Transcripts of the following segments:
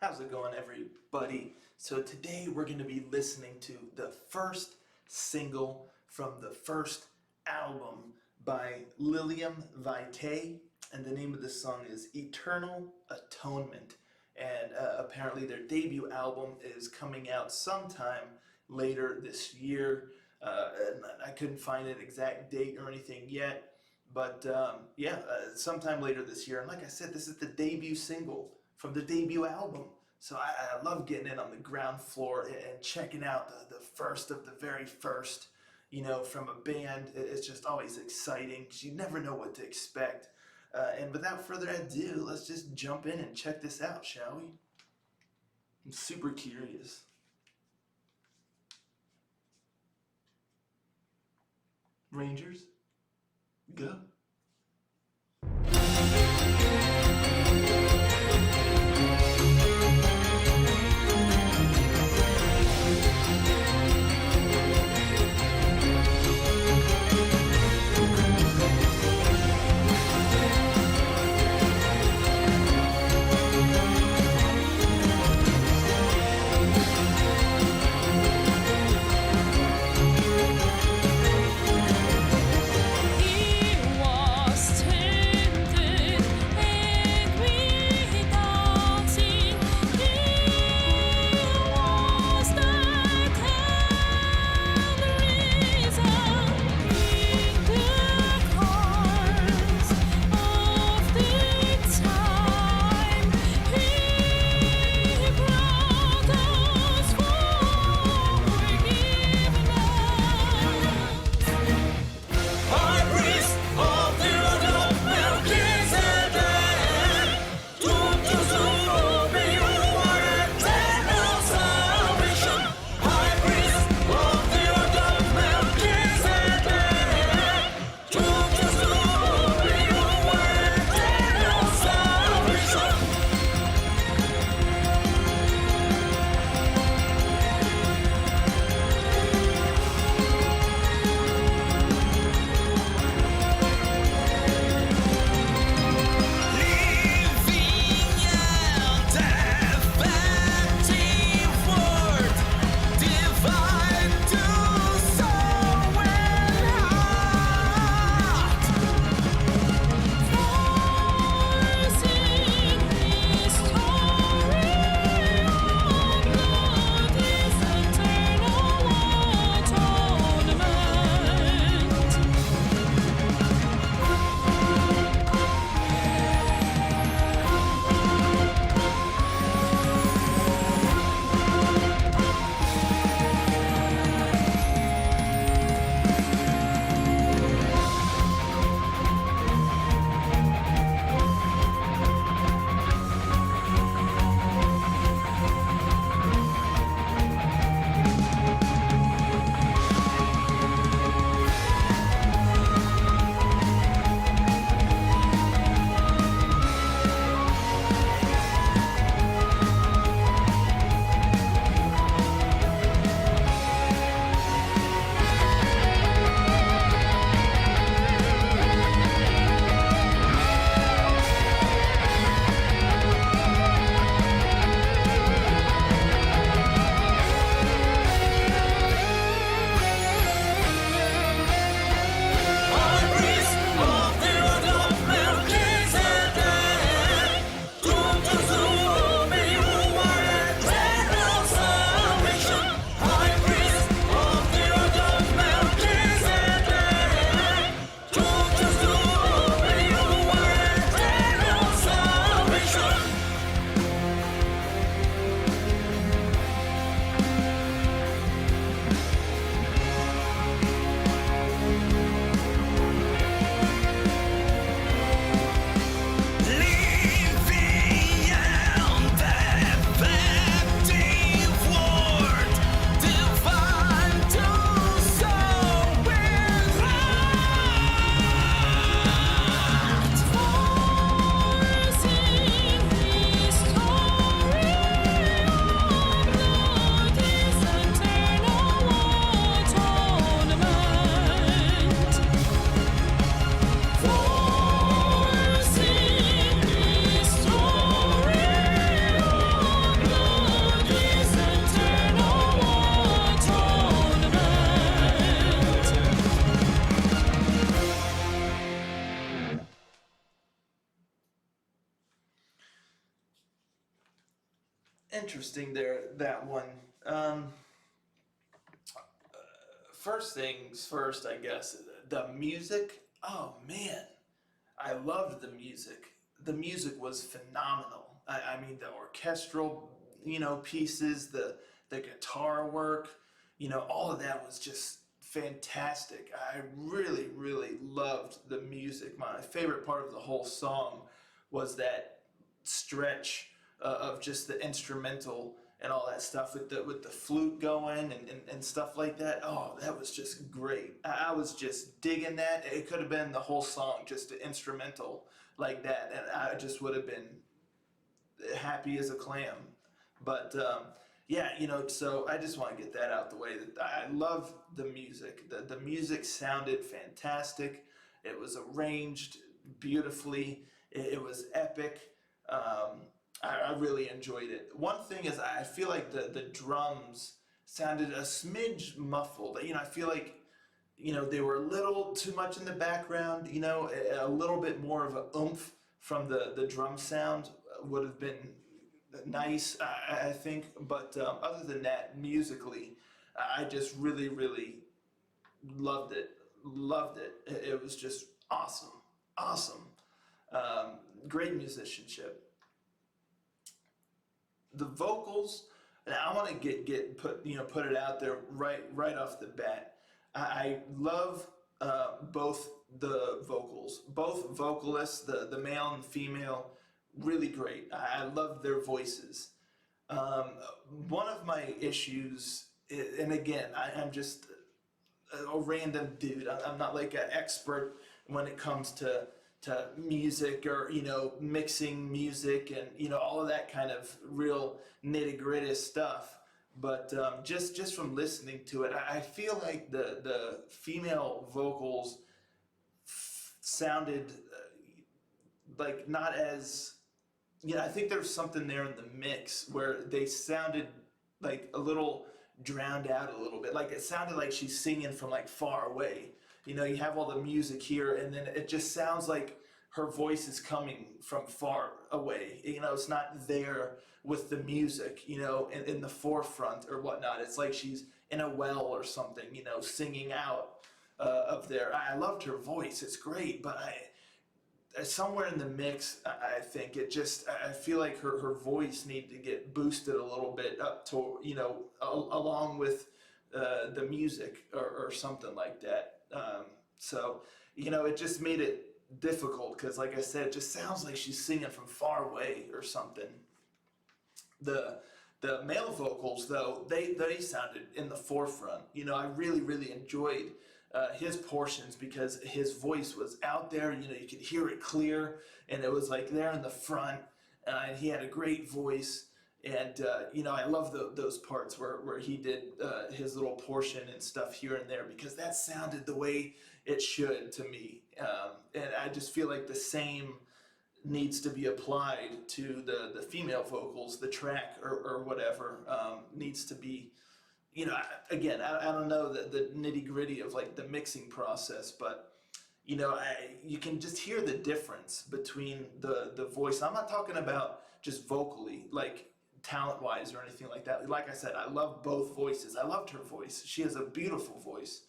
How's it going, everybody? So today we're going to be listening to the first single from the first album by Lilium Vitae, and the name of the song is Eternal Atonement. And apparently their debut album is coming out sometime later this year. And I couldn't find an exact date or anything yet, but sometime later this year. And like I said, this is the debut single from the debut album. So I love getting in on the ground floor and checking out the first of the very first, from a band. It's just always exciting because you never know what to expect. And without further ado, let's just jump in and check this out, shall we? I'm super curious. Rangers, go. He interesting there, that one. Um, First things first, I guess, the music. Oh man, I loved the music. The music was phenomenal. I mean, the orchestral, pieces, the guitar work, all of that was just fantastic. I really, really loved the music. My favorite part of the whole song was that stretch of just the instrumental and all that stuff with the flute going and stuff like that. Oh, that was just great. I was just digging that. It could have been the whole song, just an instrumental like that, and I just would have been happy as a clam. But yeah, so I just want to get that out the way. That I love the music. The music sounded fantastic. It was arranged beautifully. It was epic. Um, I really enjoyed it. One thing is, I feel like the drums sounded a smidge muffled. I feel like they were a little too much in the background. A little bit more of a oomph from the drum sound would have been nice, I think. But other than that, musically, I just really, really loved it. Loved it. It was just awesome, awesome. Great musicianship. The vocals, and I want to put it out there right off the bat. I love both the vocals, both vocalists, the male and female, really great. I love their voices. Um, One of my issues, and again, I'm just a random dude. I'm not like an expert when it comes to music, or mixing music, and all of that kind of real nitty gritty stuff. But just from listening to it, I feel like the female vocals sounded like not as, I think there's something there in the mix where they sounded like a little drowned out a little bit. Like it sounded like she's singing from like far away. You have all the music here, and then it just sounds like her voice is coming from far away. It's not there with the music, in the forefront or whatnot. It's like she's in a well or something, singing out of there. I loved her voice. It's great, but somewhere in the mix, I think I feel like her voice needed to get boosted a little bit up to, along with the music, or something like that. So, it just made it difficult because, like I said, it just sounds like she's singing from far away or something. The male vocals, though, they sounded in the forefront. I really, really enjoyed his portions because his voice was out there. You could hear it clear, and it was like there in the front. And he had a great voice, and I love those parts where he did his little portion and stuff here and there, because that sounded the way it should to me. And I just feel like the same needs to be applied to the female vocals. The track, or whatever, needs to be, again, I don't know the nitty gritty of like the mixing process, but you can just hear the difference between the voice. I'm not talking about just vocally, like talent wise or anything like that. Like I said, I love both voices. I loved her voice. She has a beautiful voice,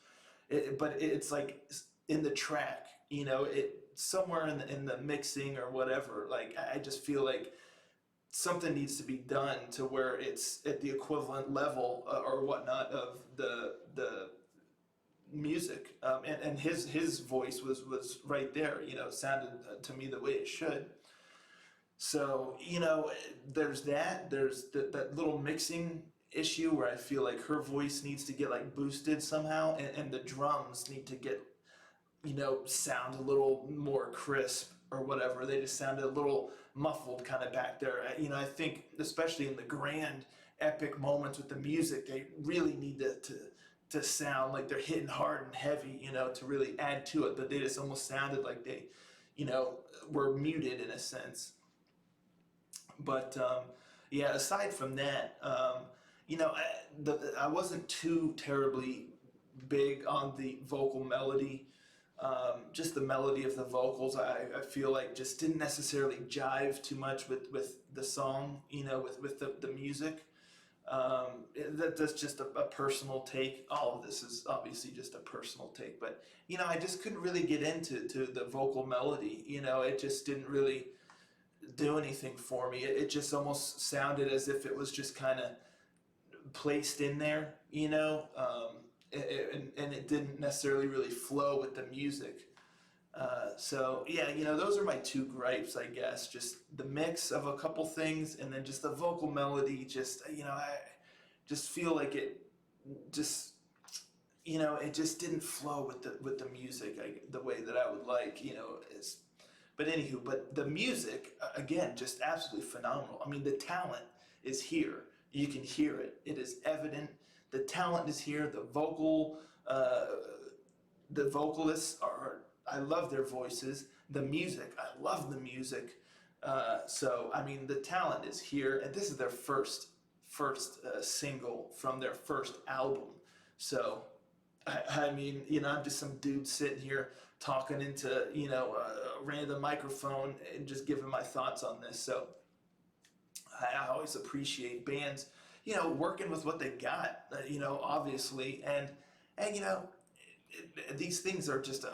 but it's like in the track, it somewhere in the mixing or whatever. Like I just feel like something needs to be done to where it's at the equivalent level, or whatnot, of the music, and his voice was right there. Sounded to me the way it should. So there's that little mixing issue where I feel like her voice needs to get like boosted somehow, and the drums need to get sound a little more crisp or whatever. They just sounded a little muffled kind of back there. I think especially in the grand epic moments with the music, they really need to sound like they're hitting hard and heavy, to really add to it. But they just almost sounded like they, were muted in a sense. But yeah, aside from that, I wasn't too terribly big on the vocal melody. Just the melody of the vocals, I feel like just didn't necessarily jive too much with the song, with the music. That's just a personal take. All of this is obviously just a personal take, but I just couldn't really get into the vocal melody. It just didn't really do anything for me. It just almost sounded as if it was just kind of placed in there, and it didn't necessarily really flow with the music. So yeah, those are my two gripes, I guess. Just the mix of a couple things, and then just the vocal melody. Just I just feel like just it just didn't flow with the music the way that I would like. Is But anywho, but the music again, just absolutely phenomenal. I mean, the talent is here. You can hear it. It is evident. The talent is here. Uh, the vocalists are. I love their voices. The music, I love the music. So I mean, the talent is here, and this is their first single from their first album. So I mean, I'm just some dude sitting here talking into a random microphone and just giving my thoughts on this. So I always appreciate bands, working with what they got, obviously, and these things are just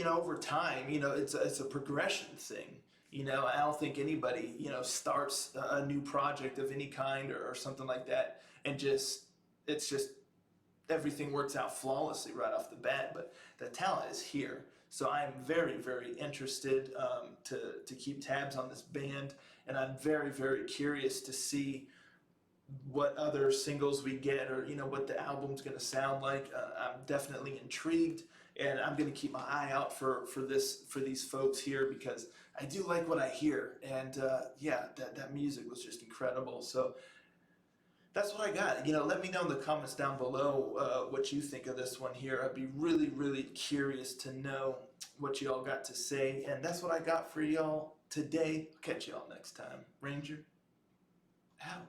over time, it's a progression thing. I don't think anybody, starts a new project of any kind or something like that and it's just everything works out flawlessly right off the bat. But the talent is here. So I'm very, very interested to keep tabs on this band. And I'm very, very curious to see what other singles we get, or what the album's going to sound like. I'm definitely intrigued, and I'm going to keep my eye out for these folks here, because I do like what I hear. And yeah, that music was just incredible. So that's what I got. Let me know in the comments down below what you think of this one here. I'd be really, really curious to know what y'all got to say. And that's what I got for y'all today. Catch y'all next time. Ranger out.